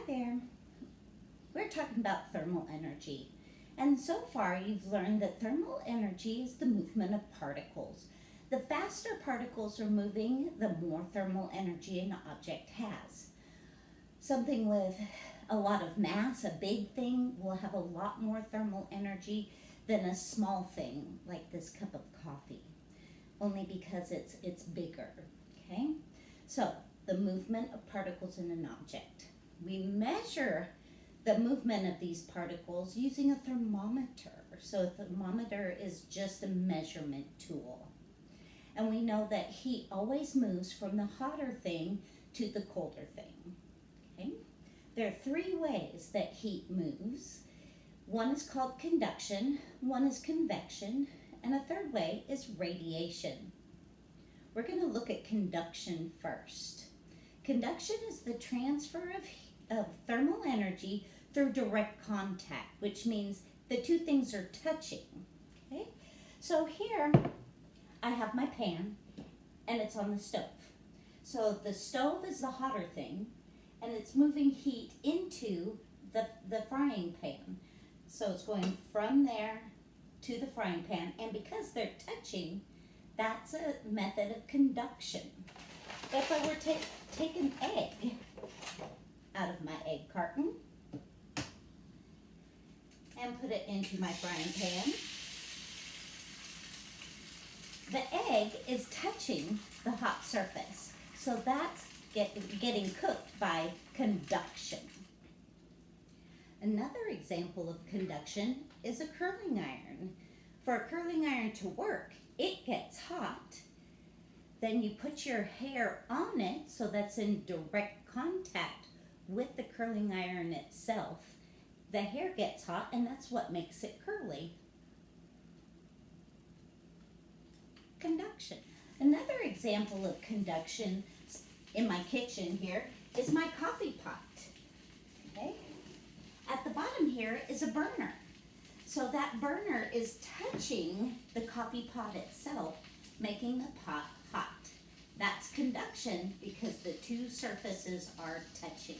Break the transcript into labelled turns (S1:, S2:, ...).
S1: there. We're talking about thermal energy. And so far, you've learned that thermal energy is the movement of particles. The faster particles are moving, the more thermal energy an object has. Something with a lot of mass, a big thing, will have a lot more thermal energy than a small thing like this cup of coffee, only because it's bigger. Okay? So, the movement of particles in an object. We measure the movement of these particles using a thermometer. So a thermometer is just a measurement tool. And we know that heat always moves from the hotter thing to the colder thing. Okay? There are three ways that heat moves. One is called conduction, one is convection, and a third way is radiation. We're going to look at conduction first. Conduction is the transfer of thermal energy through direct contact, which means the two things are touching. Okay? So here I have my pan and it's on the stove. So the stove is the hotter thing and it's moving heat into the frying pan. So it's going from there to the frying pan, and because they're touching, that's a method of conduction. If I were to take an egg out of my egg carton and put it into my frying pan, the egg is touching the hot surface. So that's getting cooked by conduction. Another example of conduction is a curling iron. For a curling iron to work, it gets hot. Then you put your hair on it, so that's in direct contact with the curling iron itself. The hair gets hot, and that's what makes it curly. Conduction. Another example of conduction in my kitchen here is my coffee pot. Okay? At the bottom here is a burner. So that burner is touching the coffee pot itself, making the pot hot. That's conduction because the two surfaces are touching.